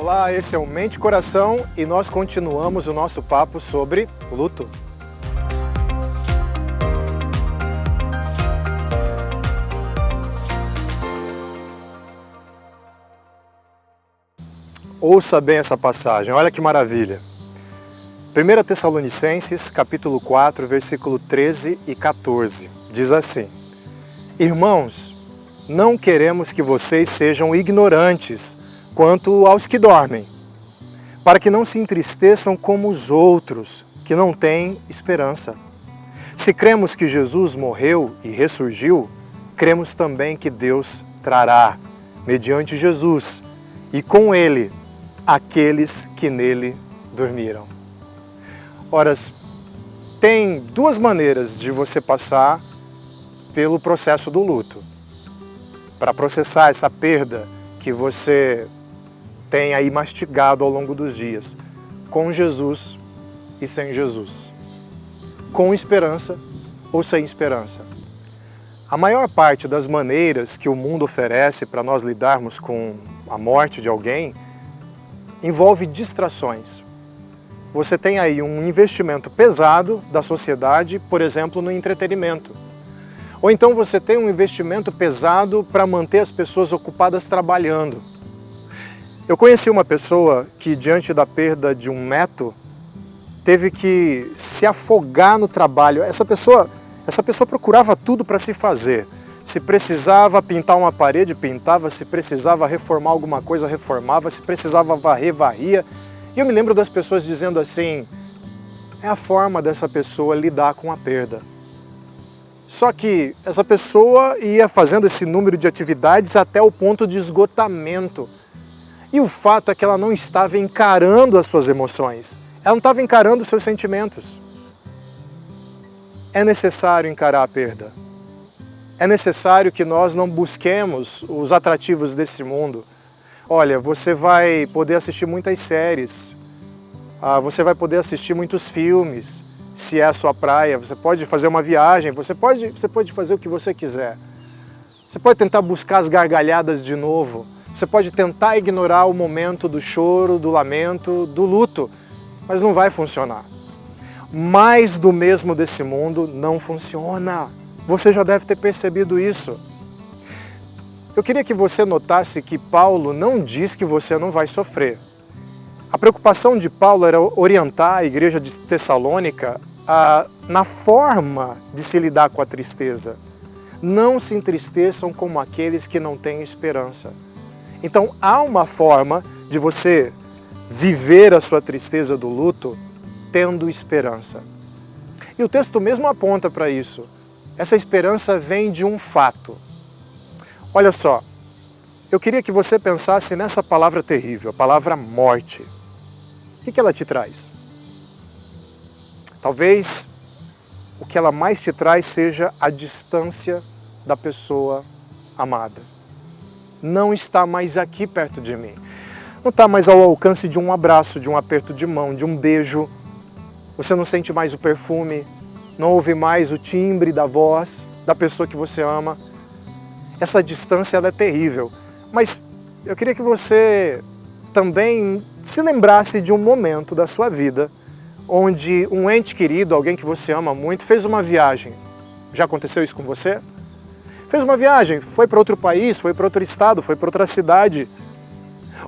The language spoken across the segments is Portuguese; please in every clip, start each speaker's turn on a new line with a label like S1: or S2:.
S1: Olá, esse é o Mente e Coração e nós continuamos o nosso papo sobre luto. Ouça bem essa passagem, olha que maravilha. 1 Tessalonicenses, capítulo 4, versículo 13 e 14, diz assim: Irmãos, não queremos que vocês sejam ignorantes quanto aos que dormem, para que não se entristeçam como os outros, que não têm esperança. Se cremos que Jesus morreu e ressurgiu, cremos também que Deus trará, mediante Jesus, e com Ele, aqueles que nele dormiram. Ora, tem duas maneiras de você passar pelo processo do luto. Para processar essa perda que você tem aí mastigado ao longo dos dias, com Jesus e sem Jesus, com esperança ou sem esperança. A maior parte das maneiras que o mundo oferece para nós lidarmos com a morte de alguém envolve distrações. Você tem aí um investimento pesado da sociedade, por exemplo, no entretenimento. Ou então você tem um investimento pesado para manter as pessoas ocupadas trabalhando. Eu conheci uma pessoa que, diante da perda de um neto, teve que se afogar no trabalho. Essa pessoa procurava tudo para se fazer. Se precisava pintar uma parede, pintava. Se precisava reformar alguma coisa, reformava. Se precisava varrer, varria. E eu me lembro das pessoas dizendo assim, é a forma dessa pessoa lidar com a perda. Só que essa pessoa ia fazendo esse número de atividades até o ponto de esgotamento. E o fato é que ela não estava encarando as suas emoções. Ela não estava encarando os seus sentimentos. É necessário encarar a perda. É necessário que nós não busquemos os atrativos desse mundo. Olha, você vai poder assistir muitas séries. Você vai poder assistir muitos filmes, se é a sua praia. Você pode fazer uma viagem, você pode fazer o que você quiser. Você pode tentar buscar as gargalhadas de novo. Você pode tentar ignorar o momento do choro, do lamento, do luto, mas não vai funcionar. Mais do mesmo desse mundo não funciona. Você já deve ter percebido isso. Eu queria que você notasse que Paulo não diz que você não vai sofrer. A preocupação de Paulo era orientar a igreja de Tessalônica na forma de se lidar com a tristeza. Não se entristeçam como aqueles que não têm esperança. Então, há uma forma de você viver a sua tristeza do luto tendo esperança. E o texto mesmo aponta para isso. Essa esperança vem de um fato. Olha só, eu queria que você pensasse nessa palavra terrível, a palavra morte. O que ela te traz? Talvez o que ela mais te traz seja a distância da pessoa amada. Não está mais aqui perto de mim. Não está mais ao alcance de um abraço, de um aperto de mão, de um beijo. Você não sente mais o perfume, não ouve mais o timbre da voz da pessoa que você ama. Essa distância ela é terrível. Mas eu queria que você também se lembrasse de um momento da sua vida onde um ente querido, alguém que você ama muito, fez uma viagem. Já aconteceu isso com você? Fez uma viagem, foi para outro país, foi para outro estado, foi para outra cidade.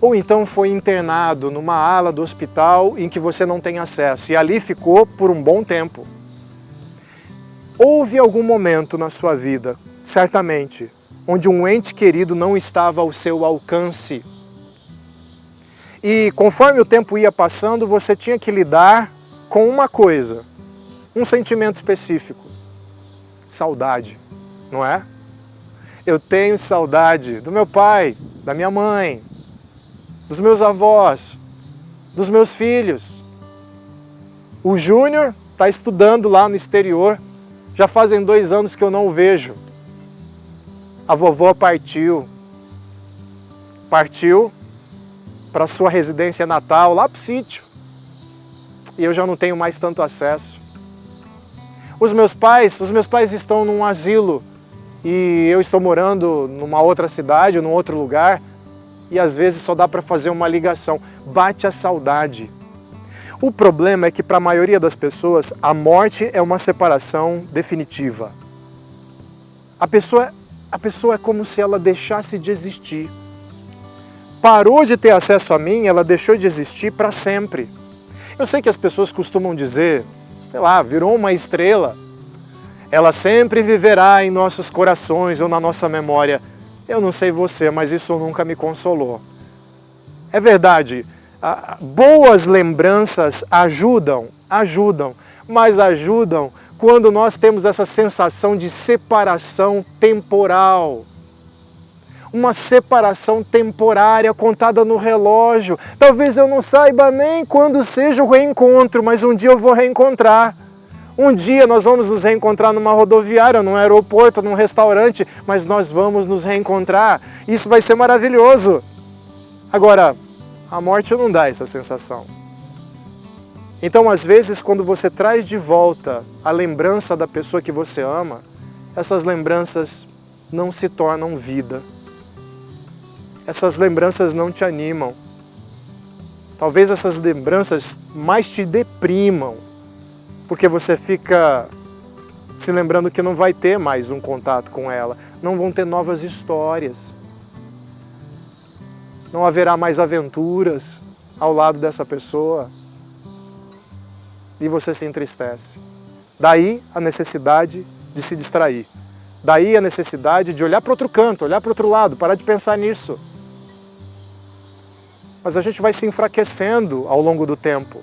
S1: Ou então foi internado numa ala do hospital em que você não tem acesso e ali ficou por um bom tempo. Houve algum momento na sua vida, certamente, onde um ente querido não estava ao seu alcance. E conforme o tempo ia passando, você tinha que lidar com uma coisa, um sentimento específico. Saudade, não é? Eu tenho saudade do meu pai, da minha mãe, dos meus avós, dos meus filhos. O Júnior está estudando lá no exterior, já fazem 2 anos que eu não o vejo. A vovó partiu para sua residência natal, lá para o sítio. E eu já não tenho mais tanto acesso. Os meus pais estão num asilo e eu estou morando numa outra cidade, num outro lugar. e às vezes só dá para fazer uma ligação. Bate a saudade. O problema é que para a maioria das pessoas, a morte é uma separação definitiva. A pessoa é como se ela deixasse de existir. Parou de ter acesso a mim, ela deixou de existir para sempre. Eu sei que as pessoas costumam dizer, sei lá, virou uma estrela. Ela sempre viverá em nossos corações ou na nossa memória. Eu não sei você, mas isso nunca me consolou. É verdade, boas lembranças ajudam, mas ajudam quando nós temos essa sensação de separação temporal. Uma separação temporária contada no relógio. Talvez eu não saiba nem quando seja o reencontro, mas um dia eu vou reencontrar. Um dia nós vamos nos reencontrar numa rodoviária, num aeroporto, num restaurante, mas nós vamos nos reencontrar. Isso vai ser maravilhoso. Agora, a morte não dá essa sensação. Então, às vezes, quando você traz de volta a lembrança da pessoa que você ama, essas lembranças não se tornam vida. Essas lembranças não te animam. Talvez essas lembranças mais te deprimam, porque você fica se lembrando que não vai ter mais um contato com ela, não vão ter novas histórias, não haverá mais aventuras ao lado dessa pessoa, e você se entristece. Daí a necessidade de se distrair, daí a necessidade de olhar para outro canto, olhar para outro lado, parar de pensar nisso. Mas a gente vai se enfraquecendo ao longo do tempo.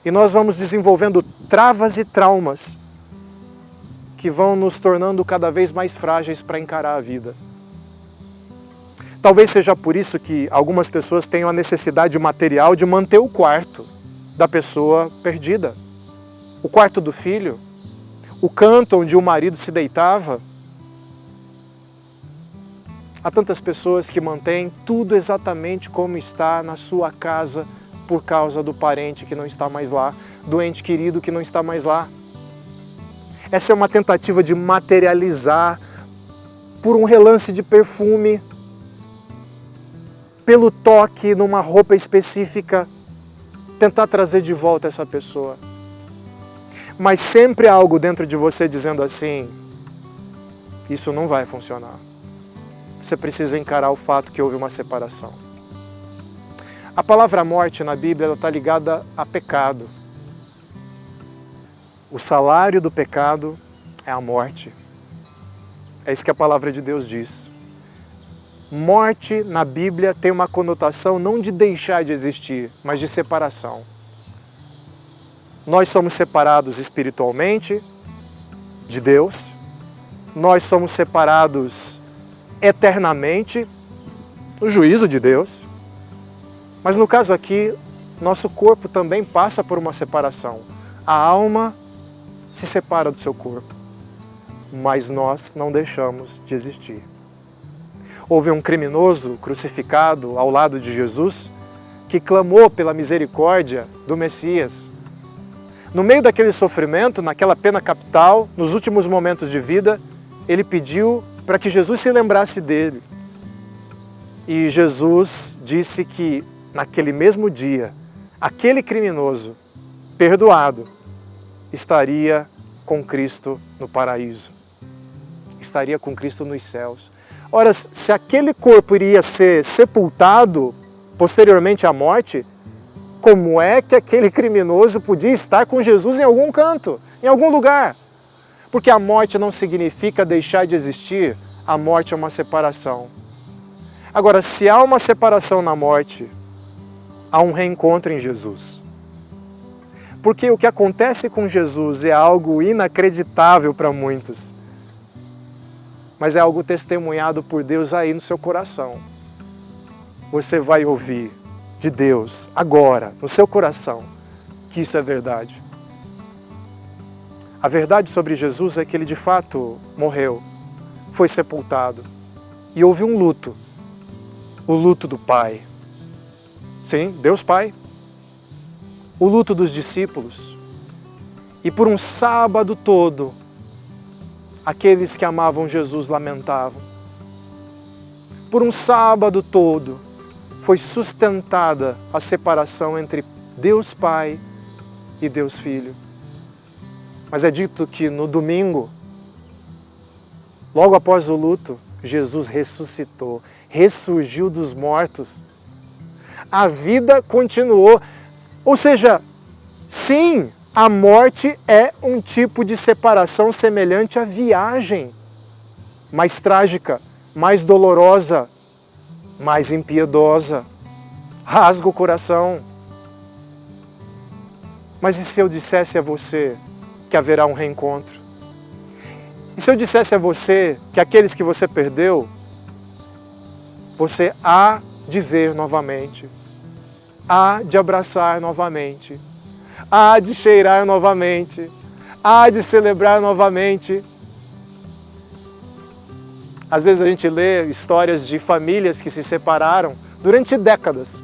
S1: E nós vamos desenvolvendo travas e traumas que vão nos tornando cada vez mais frágeis para encarar a vida. Talvez seja por isso que algumas pessoas tenham a necessidade material de manter o quarto da pessoa perdida. O quarto do filho, o canto onde o marido se deitava. Há tantas pessoas que mantêm tudo exatamente como está na sua casa por causa do parente que não está mais lá, do ente querido que não está mais lá. Essa é uma tentativa de materializar por um relance de perfume, pelo toque numa roupa específica, tentar trazer de volta essa pessoa. Mas sempre há algo dentro de você dizendo assim, isso não vai funcionar. Você precisa encarar o fato que houve uma separação. A palavra morte na Bíblia está ligada a pecado. O salário do pecado é a morte. É isso que a palavra de Deus diz. Morte na Bíblia tem uma conotação não de deixar de existir, mas de separação. Nós somos separados espiritualmente de Deus. Nós somos separados eternamente no juízo de Deus. Mas no caso aqui, nosso corpo também passa por uma separação. A alma se separa do seu corpo, mas nós não deixamos de existir. Houve um criminoso crucificado ao lado de Jesus que clamou pela misericórdia do Messias. No meio daquele sofrimento, naquela pena capital, nos últimos momentos de vida, ele pediu para que Jesus se lembrasse dele. E Jesus disse que naquele mesmo dia, aquele criminoso, perdoado, estaria com Cristo no paraíso. Estaria com Cristo nos céus. Ora, se aquele corpo iria ser sepultado posteriormente à morte, como é que aquele criminoso podia estar com Jesus em algum canto, em algum lugar? Porque a morte não significa deixar de existir, a morte é uma separação. Agora, se há uma separação na morte, há um reencontro em Jesus. Porque o que acontece com Jesus é algo inacreditável para muitos, mas é algo testemunhado por Deus aí no seu coração. Você vai ouvir de Deus agora, no seu coração, que isso é verdade. A verdade sobre Jesus é que ele de fato morreu, foi sepultado e houve um luto, o luto do Pai. Sim, Deus Pai. O luto dos discípulos. E por um sábado todo, aqueles que amavam Jesus lamentavam. Por um sábado todo, foi sustentada a separação entre Deus Pai e Deus Filho. Mas é dito que no domingo, logo após o luto, Jesus ressuscitou, ressurgiu dos mortos. A vida continuou. Ou seja, sim, a morte é um tipo de separação semelhante à viagem, mais trágica, mais dolorosa, mais impiedosa. Rasga o coração. Mas e se eu dissesse a você que haverá um reencontro? E se eu dissesse a você que aqueles que você perdeu, você há de ver novamente, há de abraçar novamente, há de cheirar novamente, há de celebrar novamente? Às vezes a gente lê histórias de famílias que se separaram durante décadas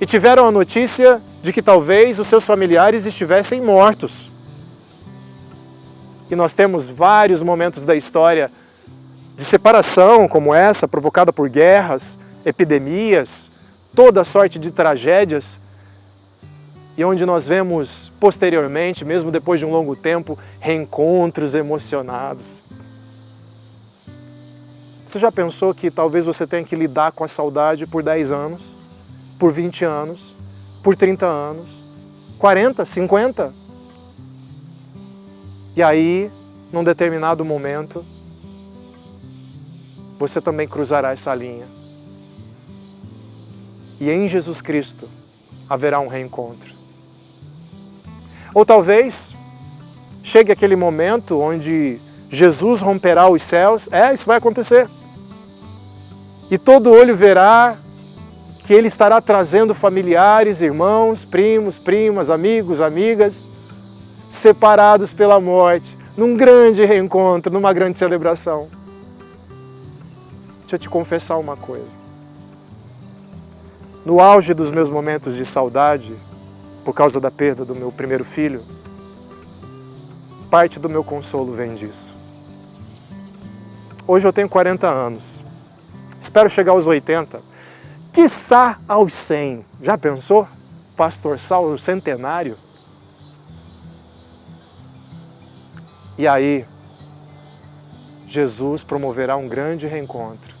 S1: e tiveram a notícia de que talvez os seus familiares estivessem mortos. E nós temos vários momentos da história de separação como essa, provocada por guerras, epidemias, toda sorte de tragédias, e onde nós vemos posteriormente, mesmo depois de um longo tempo, reencontros emocionados. Você já pensou que talvez você tenha que lidar com a saudade por 10 anos, por 20 anos, por 30 anos, 40, 50? E aí, num determinado momento, você também cruzará essa linha. E em Jesus Cristo haverá um reencontro. Ou talvez chegue aquele momento onde Jesus romperá os céus. Isso vai acontecer. E todo olho verá que Ele estará trazendo familiares, irmãos, primos, primas, amigos, amigas, separados pela morte, num grande reencontro, numa grande celebração. Deixa eu te confessar uma coisa. No auge dos meus momentos de saudade, por causa da perda do meu primeiro filho, parte do meu consolo vem disso. Hoje eu tenho 40 anos. Espero chegar aos 80. Quiçá aos 100. Já pensou? Pastor Saulo centenário. E aí, Jesus promoverá um grande reencontro.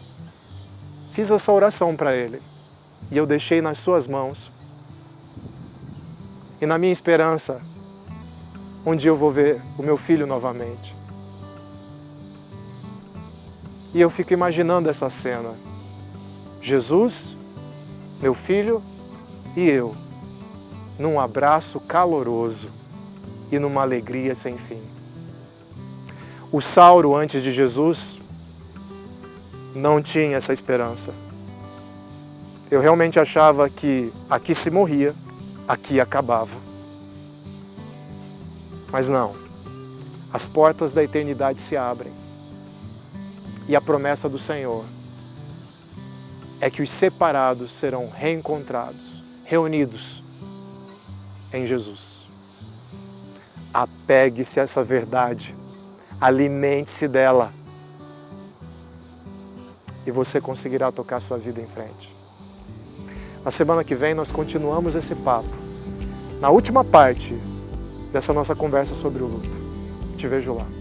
S1: Fiz essa oração para Ele. E eu deixei nas suas mãos. E na minha esperança, um dia eu vou ver o meu filho novamente. E eu fico imaginando essa cena. Jesus, meu filho e eu, num abraço caloroso e numa alegria sem fim. O Saulo, antes de Jesus, não tinha essa esperança. Eu realmente achava que aqui se morria, aqui acabava. Mas não. As portas da eternidade se abrem. E a promessa do Senhor é que os separados serão reencontrados, reunidos em Jesus. Apegue-se a essa verdade, alimente-se dela e você conseguirá tocar sua vida em frente. Na semana que vem nós continuamos esse papo, na última parte dessa nossa conversa sobre o luto. Te vejo lá.